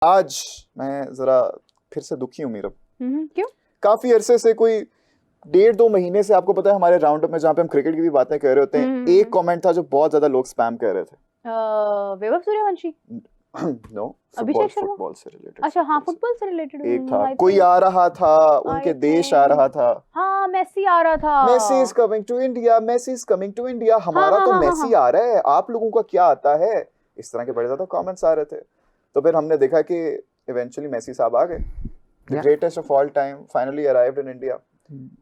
आज मैं जरा फिर से दुखी हूँ मीरब। क्यों? काफी अरसे से कोई 1.5-2 महीने से आपको पता है हमारे राउंड अप में जहाँ पे हम क्रिकेट की भी बातें कर रहे होते हैं, एक कमेंट था जो बहुत ज्यादा लोग स्पैम कर रहे थे। वैभव सूर्यवंशी? नो, अभिषेक शर्मा? फुटबॉल से रिलेटेड। अच्छा हाँ, फुटबॉल से रिलेटेड एक था, कोई आ रहा था, उनके देश आ रहा था। हाँ, मेसी आ रहा था। Messi is coming to India, Messi is coming to India. हमारा तो मेसी आ रहा है, आप लोगों का क्या आता है? इस तरह के बड़े ज्यादा कमेंट्स आ रहे थे। तो फिर हमने देखा कि इवेंचुअली मेसी साहब आ गए। The greatest of all time finally arrived in India।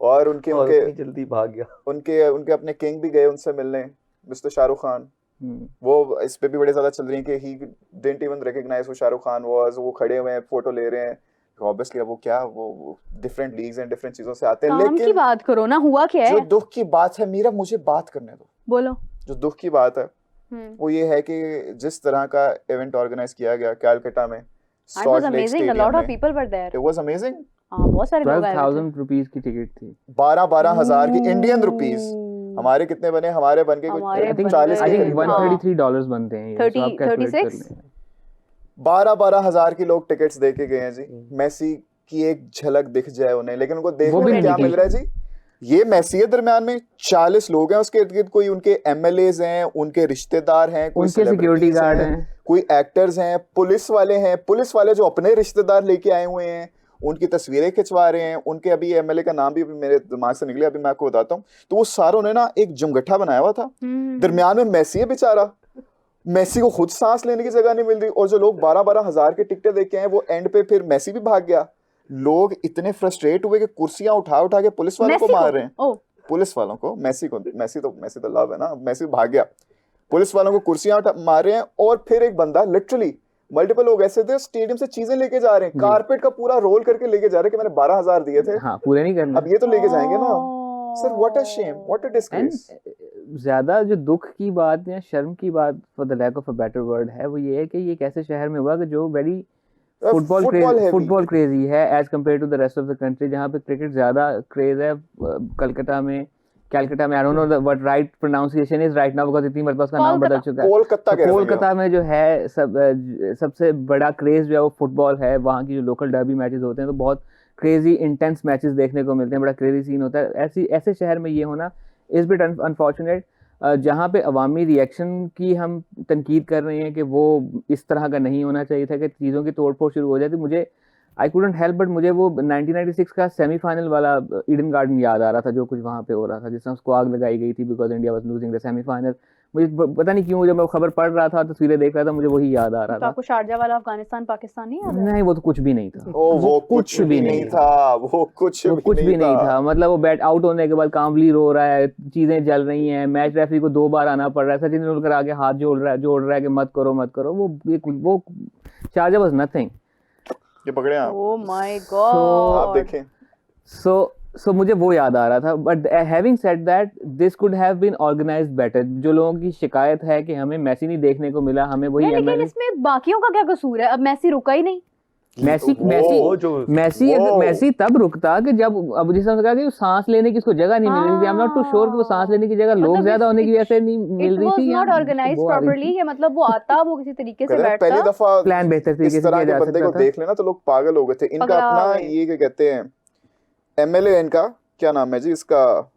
और उनके जल्दी भाग गया। उनके अपने किंग भी गए उनसे मिलने, मिस्टर शाहरुख खान। वो इस पे भी बड़े ज्यादा चल रही है कि he didn't even recognize who Shahrukh Khan was। वो खड़े हुए हैं, फोटो ले रहे हैं। ऑब्वियसली अब वो क्या, वो डिफरेंट लीग्स एंड डिफरेंट चीजों से आते हैं। लेकिन की बात करो ना, हुआ क्या है? जो दुख की बात है मीरा, मुझे बात करने दो। बोलो। जो दुख की बात है वो ये है कि जिस तरह का इवेंट ऑर्गेनाइज किया गया कैलकाटा में, It was amazing. A lot of people were there. It was amazing. हाँ, बहुत सारे लोग आए थे। 12,000 रुपीस की टिकट थी। 12,000 की इंडियन रुपीस। हमारे कितने बने? हमारे बन के कुछ 40 आई थिंक $133 बनते हैं ये। 36 12,000 की लोग टिकट्स दे के गए हैं जी। मेसी की एक झलक दिख जाए उन्हें, लेकिन उनको देखने को क्या मिल रहा है जी? ये मेसी है, दरम्यान में 40 लोग हैं उसके इर्द-गिर्द। कोई उनके एमएलएज हैं, उनके रिश्तेदार हैं, कोई सिक्योरिटी गार्ड हैं, कोई एक्टर्स हैं, पुलिस वाले हैं। पुलिस वाले जो अपने रिश्तेदार लेके आए हुए हैं, उनकी तस्वीरें खिंचवा रहे हैं। उनके अभी एमएलए का नाम भी अभी मेरे दिमाग से निकले, अभी मैं आपको बताता हूँ। तो वो सारों ने ना एक जमगट्ठा बनाया हुआ था, दरमियान में मेसी है बेचारा। मेसी को खुद सांस लेने की जगह नहीं मिल रही, और जो लोग 12-12 हजार के टिकटें देके आए वो एंड पे फिर मेसी भी भाग गया। लोग इतने फ्रस्ट्रेट हुए कि कुर्सियां उठा उठा के पुलिस वालों को मार रहे हैं। पुलिस वालों को, मेसी तो लव है ना, मेसी भाग गया। पुलिस वालों को कुर्सियां मार रहे हैं, और फिर एक बंदा लिटरली मल्टीपल लोग ऐसे थे स्टेडियम से चीजें लेके जा रहे हैं, कारपेट का पूरा रोल करके लेके जा रहे हैं कि मैंने 12,000 दिए थे, हाँ, पूरे नहीं करना, अब ये तो लेके जाएंगे ना। Sir what a shame, what a disgrace. ज्यादा जो दुख की बात या शर्म की बात, for the lack of a better word, है वो ये है कि ये एक ऐसे शहर में हुआ कि जो वेरी फुटबॉल क्रेजी है as compared to the rest of the country, जहाँ पे क्रिकेट ज्यादा क्रेज है। कैलकाटा में I don't know what right pronunciation is right now, because इतनी मरतबा उसका नाम बदल चुका है। कोलकाता में जो है सबसे बड़ा क्रेज जो है वो फुटबॉल है। वहाँ की जो लोकल डर्बी मैचेस होते हैं तो बहुत क्रेजी इंटेंस मैचेस देखने को मिलते हैं, बड़ा क्रेजी सीन होता है। ऐसे शहर में ये होना इज बिट अनफॉर्चुनेट, जहाँ पे अवामी रिएक्शन की हम तनकीद कर रहे हैं कि वो इस तरह का नहीं होना चाहिए था कि चीज़ों की तोड़फोड़ शुरू हो जाती। मुझे आई कुडंट हेल्प बट मुझे वो 1996 का सेमीफाइनल वाला ईडन गार्डन याद आ रहा था, जो कुछ वहाँ पे हो रहा था, जिसमें उसको आग लगाई गई थी because India was losing the semifinal. मुझे पता नहीं क्यों, जब मैं खबर पढ़ रहा था, तस्वीरें देख रहा था, मुझे वही याद आ रहा था। आपको शारजाह वाला अफगानिस्तान पाकिस्तान नहीं याद? नहीं, वो तो कुछ भी नहीं था। वो कुछ भी नहीं था। वो कुछ भी नहीं था। मतलब वो बैट आउट होने के बाद कांवली रो रहा है, चीजें जल रही हैं, मैच रेफरी को 2 बार आना पड़ रहा है, सचिन तेंदुलकर आगे हाथ जोड़ रहा है कि मत करो। वो शारजाह वाज नथिंग। ये पकड़े आप। ओह माय गॉड, आप देखें। सो मुझे वो याद आ रहा था। But having said that, this could have been organised better. जो लोगों की शिकायत है कि हमें मेसी नहीं देखने को मिला, हमें वही लेकिन इसमें बाकियों का क्या कसूर है? अब मेसी रुका ही नहीं। मेसी तब रुकता कि जब, अब जिस तरह कि सांस लेने की उसको जगह नहीं मिल रही थी। I am not too sure कि वो सांस लेने की जगह लोग ज्यादा होने की वजह से नहीं मिल रही थी, it was not organised properly. ये मतलब वो आता, वो किसी तरीके से बैठता, पहली दफा प्लान बेहतर तरीके से किया जा सकता था। को देख लेना तो लोग पागल हो गए थे। इनका अपना ये क्या कहते हैं, एमएलए, इनका क्या नाम है जी, इसका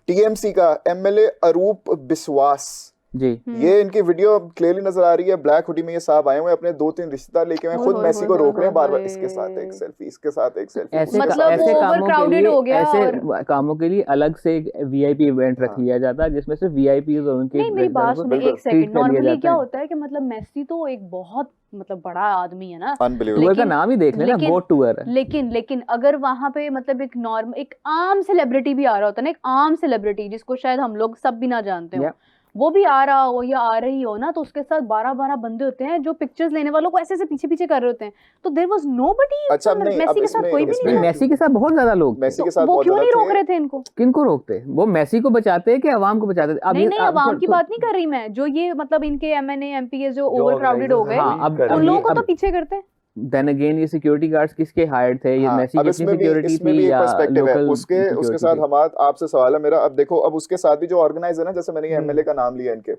टीएमसी का एमएलए अरूप बिस्वास जी। ये इनकी वीडियो क्लियरली नजर आ रही है। ब्लैक हुडी में ये साहब आए हुए हैं, अपने 2-3 रिश्तेदार लेके आए, खुद मेसी को रोक रहे हैं बार-बार, इसके साथ एक सेल्फी, इसके साथ एक सेल्फी। ऐसे कामों के लिए अलग से एक वीआईपी इवेंट रख लिया जाता है, जिसमें सिर्फ वीआईपीज और उनके। नहीं, मेरी बात सुनिए एक सेकंड। नॉर्मली क्या होता है कि मतलब मेसी तो एक बहुत मतलब बड़ा आदमी है ना, अनबिलीवेबल का नाम ही देख लेना, बोट टूर। लेकिन अगर वहां पे मतलब एक नॉर्मल, एक आम सेलिब्रिटी भी आ रहा होता है ना, एक आम सेलिब्रिटी जिसको शायद हम लोग सब भी ना जानते हो, वो भी आ रहा हो या आ रही हो ना, तो उसके साथ 12-12 बंदे होते हैं जो पिक्चर्स लेने वालों को ऐसे पीछे कर रहे होते हैं। तो देयर वाज नोबडी। अच्छा, मेसी के साथ कोई भी नहीं। मेसी के साथ बहुत ज्यादा लोग, मेसी के साथ वो क्यों नहीं रोक रहे थे इनको? किनको रोकते? वो मेसी को बचाते कि अवाम को बचाते? नहीं, अवाम की बात नहीं कर रही मैं, जो ये मतलब इनके एमएनए एमपीए जो ओवर क्राउडेड हो गए, उन लोगों को तो पीछे करते हैं। Then again, ये सिक्योरिटी गार्ड्स किसके हायर्ड थे? ये मेसी की सिक्योरिटी थी या लोकल? उसके साथ हमारा आपसे सवाल है मेरा। अब देखो, अब उसके साथ भी जो ऑर्गेनाइजर है, जैसे मैंने ये एमएलए का नाम लिया, इनके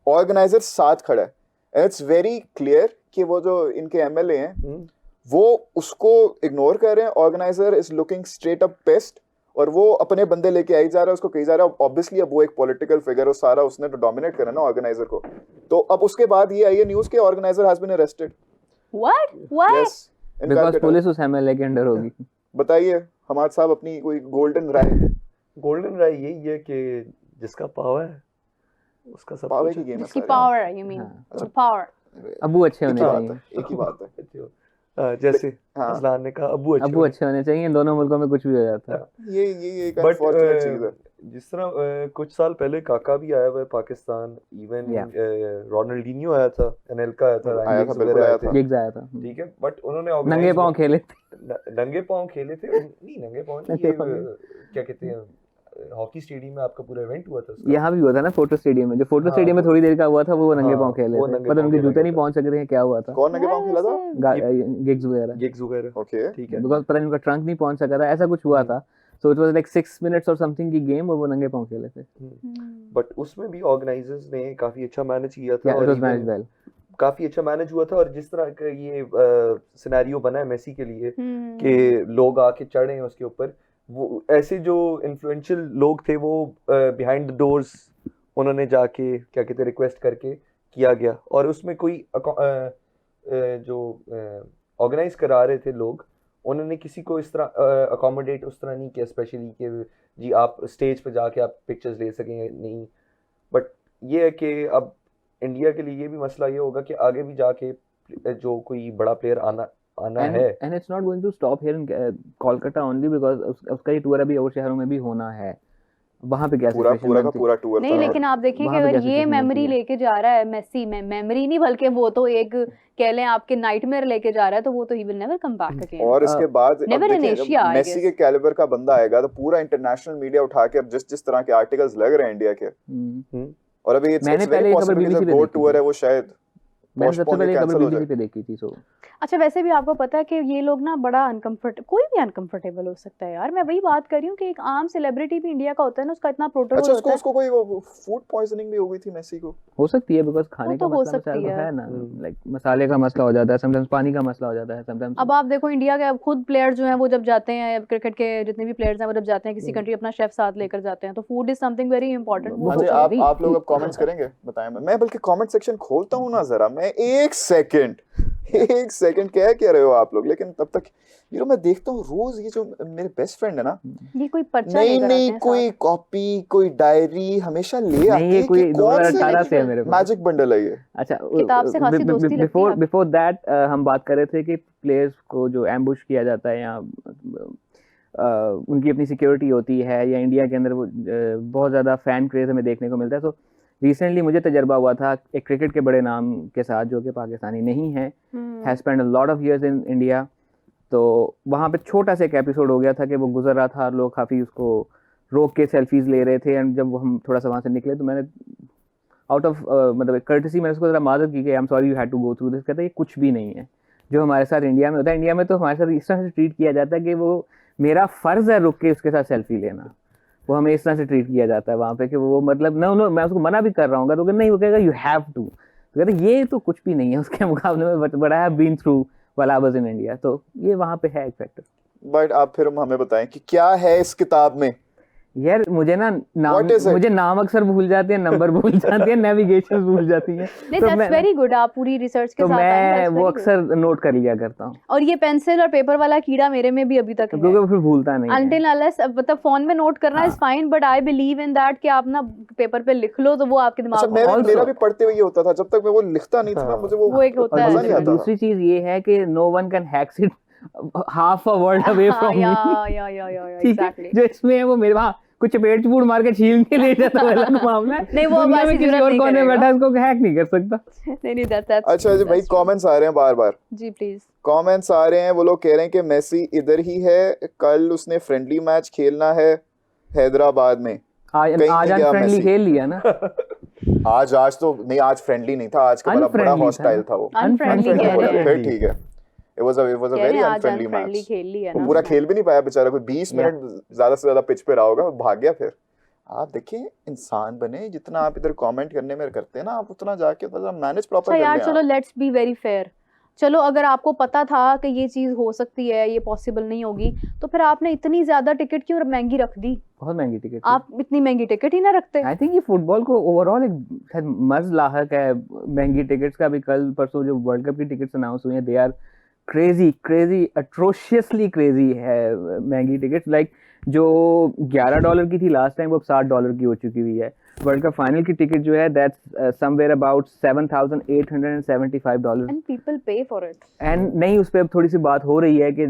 ऑर्गेनाइजर साथ खड़ा है, इट्स वेरी क्लियर कि वो जो इनके एमएलए हैं वो उसको इग्नोर कर रहे हैं, organiser is looking straight up paste, और वो अपने बंदे लेके आई जा रहा है, उसको कही जा रहा है। ऑब्वियसली अब वो एक पॉलिटिकल फिगर है, सारा उसने तो डोमिनेट करा ना ऑर्गेनाइजर को। तो अब उसके बाद ये आई है न्यूज़ कि organiser has been arrested. What why? Yes, because police उस एमएलए के अंडर होगी। बताइए हमारे साहब अपनी कोई गोल्डन राय। गोल्डन राय यही है कि जिसका पावर है उसका सब पावर कुछ की है। गेम है जिसकी सारी। पावर है, यू मीन हाँ। पावर। अबू अच्छे एक होने ही बात चाहिए। है, एक ही बात है। जैसे हाँ। अजलान ने कहा अबू अच्छे होने चाहिए, दोनों मुल्कों में कुछ भी हो जाता है। ये एक बट अनफॉर्चुनेट चीज है। जिस तरह कुछ साल पहले काका भी आया हुआ है पाकिस्तान, इवन Yeah. रोनाल्डिनियो आया था, एनेल्का आया था, आया था, बिल्कुल आया था। गिग्स आया था। ठीक है, बट उन्होंने नंगे organize- पांव खेले थे। नंगे पांव खेले थे नहीं, नंगे पांव नहीं, नंगे ये पाँव नहीं। क्या कहते हैं, हॉकी स्टेडियम में आपका पूरा इवेंट हुआ था उसका। यहाँ भी हुआ था ना फोटो स्टेडियम में, जो फोटो हाँ, स्टेडियम में थोड़ी देर का हुआ था वो नंगे हाँ, पांव खेले वो थे, नंगे पता पाँव उनके खेला जूते नहीं गया पहुंच सके थे, क्या हुआ था। कौन नंगे पांव खेला था? गिग्स वगैरह, गिग्स वगैरह, ओके, ठीक है। बिकॉज़ पता नहीं उनका ट्रंक नहीं पहुंच सका था, ऐसा कुछ हुआ था। So it was like 6 minutes और समथिंग की गेम, और वो नंगे पांव खेले थे। बट उसमें भी ऑर्गेनाइजर्स ने काफी अच्छा मैनेज किया था, Yeah, it और was even managed well. काफी अच्छा मैनेज हुआ था। और जिस तरह का ये सिनेरियो बना है मेसी के लिए कि लोग आके चढ़े हैं उसके ऊपर, वो ऐसे जो इन्फ्लुएंशियल लोग थे वो बिहाइंड द डोर्स उन्होंने जाके क्या कहते रिक्वेस्ट करके किया गया, और उसमें कोई जो ऑर्गेनाइज करा रहे थे लोग, उन्होंने किसी को इस तरह अकोमोडेट उस तरह नहीं किया स्पेशली कि जी आप स्टेज पे जाके आप पिक्चर्स ले सकेंगे, नहीं। बट ये है कि अब इंडिया के लिए ये भी मसला ये होगा कि आगे भी जाके जो कोई बड़ा प्लेयर आना है, and it's not going to stop here in Kolkata only, because उसका ये टूर अभी और शहरों में भी होना है। वहां पे क्या पूरा सिचुएशन पूरा का बनती? पूरा टूर नहीं, था। लेकिन आप देखिए कि वहाँ पे अगर क्या ये situation मेमोरी बनती है? लेके जा रहा है मेसी, में मेमोरी नहीं बल्कि वो तो एक कह लें आपके नाइटमेयर लेके जा रहा है, तो वो तो he will never come back again. और इसके बाद अब never in देखिए, Asia, जब I मेसी guess. के कैलिबर का बंदा आएगा तो पूरा इंटरनेशनल मीडिया उठा के अब जिस तरह के आर्टिकल्स लग रहे हैं इंडिया के, और अभी इट्स मैंने वेरी पहले ये खबर पॉसिबल कि BBC जो पे वो देखी टूर थी। है वो शायद मैंने सबसे postpone पहले या खबर cancel हो BBC जाए। पे देखी थी। सो अच्छा, वैसे भी आपको पता है कि ये लोग ना बड़ा कोई भी अनकंफर्टेबल हो सकता है यार। मैं वही बात कर रही हूँ कि एक आम सेलिब्रिटी भी इंडिया का होता है ना, उसका इतना प्रोटोकॉल अच्छा, होता है। उसको कोई फूड पॉइजनिंग भी हो गई थी मेसी को? हो सकती है, बिकॉज़ खाने वो का तो हो मसला सकती तो है। है ना, लाइक मसाले का मसला हो जाता है, समटाइम्स पानी का मसला हो जाता है, समटाइम्स। अब आप देखो इंडिया के अब खुद प्लेयर्स जो हैं वो जब जाते हैं, क्रिकेट के जितने भी प्लेयर्स हैं वो जब जाते हैं किसी कंट्री, अपना शेफ साथ लेकर जाते हैं, तो food is something very important. वो हाँ तो जी, नहीं, आप लोग अब कमेंट्स करेंगे, बताएं। मैं बल्कि कमेंट सेक्शन खोलता हूँ ना जरा, मैं एक सेकंड क्या रहे हो आप लोग, लेकिन तब तक मैं देखता हूँ रोज ये जो मेरे बेस्ट फ्रेंड है ना, ये कोई पर्चा लेकर आते नहीं हैं कोई कॉपी कोई डायरी हमेशा ले आते नहीं, ये हैं कोई कि कौन 2018 से है मेरे पास। मैजिक बंडल है ये। अच्छा, किताब से खासी दोस्ती लगती है आपकी। बिफोर दैट हम बात कर रहे थे कि प्लेयर्स को जो एम्बुश किया जाता है या उनकी अपनी सिक्योरिटी होती है, या इंडिया के अंदर वो बहुत ज़्यादा फ़ैन क्रेज़ हमें देखने को मिलता है। तो रिसेंटली मुझे तजर्बा हुआ था एक क्रिकेट के बड़े नाम के साथ, जो कि पाकिस्तानी नहीं है, has spend a lot of years in India. तो वहाँ पे छोटा सा एक एपिसोड हो गया था कि वो गुजर रहा था और लोग काफ़ी उसको रोक के सेल्फीज ले रहे थे, एंड जब हम थोड़ा सा वहाँ से निकले तो मैंने आउट ऑफ मतलब कर्टसी मैंने उसको ज़रा मादत की कि I am sorry you had to go through this. कहता है ये कुछ भी नहीं है जो हमारे साथ इंडिया में होता है। इंडिया में तो हमारे साथ इस तरह से ट्रीट किया जाता है कि वो मेरा फ़र्ज़ है रुक के उसके साथ सेल्फी लेना, वो हमें इस तरह से ट्रीट किया जाता है वहाँ पे कि वो मतलब नो मैं उसको मना भी कर रहा हूँ तो नहीं, वो कहेगा यू हैव टू। तो कहते ये तो कुछ भी नहीं है उसके मुकाबले में, but I have been through while I was in India. तो ये वहाँ पे है एक फैक्टर। बट आप फिर हमें बताएं कि क्या है इस किताब में। यार मुझे ना मुझे नाम अक्सर भूल जाते हैं, नंबर भूल जाते हैं, नेविगेशन भूल जाती हैं। नहीं, दैट्स वेरी गुड, आप पूरी रिसर्च के तो साथ आए हैं, मैं that's वो very अक्सर नोट कर लिया करता हूँ। और ये पेंसिल और पेपर वाला कीड़ा मेरे में भी अभी तक है, क्योंकि फिर भूलता नहीं है। अनटिल अनलेस मतलब फोन में नोट करना is fine, but I believe in that कि आप ना पेपर पे लिख लो तो वो आपके दिमाग में। अच्छा, मेरा भी पढ़ते हुए ये होता था, जब तक मैं वो लिखता नहीं था मुझे वो एक होता है। मजा नहीं आता था। दूसरी चीज ये है कि no one can hacks it half a world away from me. Exactly जो इसमें है वो मेरे वहाँ कुछ पेट चूड़ मार के छील के ले जाता है अलग मामला है। नहीं, वो दुनिया में किसी और कोने में बैठा है, उसको हैक नहीं कर सकता। नहीं दैट्स अच्छा जी भाई, कमेंट्स आ रहे हैं बार-बार जी, प्लीज कमेंट्स आ रहे हैं। वो लोग कह रहे हैं कि मेसी इधर ही है, कल उसने फ्रेंडली मैच खेलना है हैदराबाद में। आज फ्रेंडली खेल लिया ना। आज तो नहीं, आज फ्रेंडली नहीं था, आज का बड़ा हॉस्टाइल था वो। अनफ्रेंडली कह रहे हैं, फिर ठीक है, it was a very unfriendly match। खेल लिया वो ना, पूरा खेल भी नहीं पाया बेचारा, कोई 20 मिनट ज्यादा से ज्यादा पिच पे रहा होगा, भाग गया। फिर आप देखिए, इंसान बने, जितना आप इधर कमेंट करने में करते हैं ना, आप उतना जाके मैनेज प्रॉपर अच्छा कर यार लें। चलो लेट्स बी वेरी फेयर, चलो अगर आपको पता था कि ये चीज हो सकती है, ये पॉसिबल नहीं होगी, तो फिर आपने इतनी ज्यादा टिकट क्यों महंगी रख दी? बहुत महंगी टिकट आप इतनी महंगी टिकट ही ना रखते। आई थिंक ये फुटबॉल को ओवरऑल एक शायद मर्ज लाहक है महंगी टिकट्स का। भी कल परसों जो वर्ल्ड कप की टिकट्स अनाउंस हुई हैं, दे आर क्रेजी अट्रोशियसली क्रेजी है महंगी टिकट्स। लाइक जो $11 की थी लास्ट टाइम, वो अब $60 की हो चुकी हुई है। वर्ल्ड कप फाइनल की टिकट जो है that's somewhere about $7,875। And people पे फॉर इट। एंड नहीं, उस पर अब थोड़ी सी बात हो रही है कि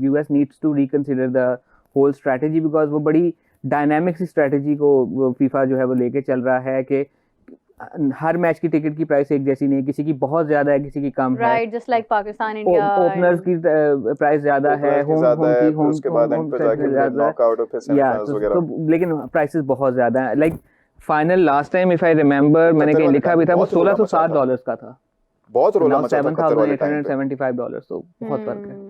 US needs to reconsider the whole strategy, because वो बड़ी डायनामिक सी स्ट्रैटेजी को फीफा जो है वो लेके चल रहा है कि हर मैच की टिकट की प्राइस एक जैसी नहीं है, किसी की बहुत ज्यादा है, किसी की कम है। Right, just like Pakistan India. Openers की प्राइस ज्यादा है, उसके बाद एंड पे जाके नॉकआउट और फिर सेमीफाइनल्स वगैरह, तो लेकिन प्राइसेस बहुत ज्यादा है। Like final last time if I remember, मैंने कहीं लिखा भी था, वो $1607 का था। बहुत रोला मचा था। $7,875, तो बहुत फर्क है।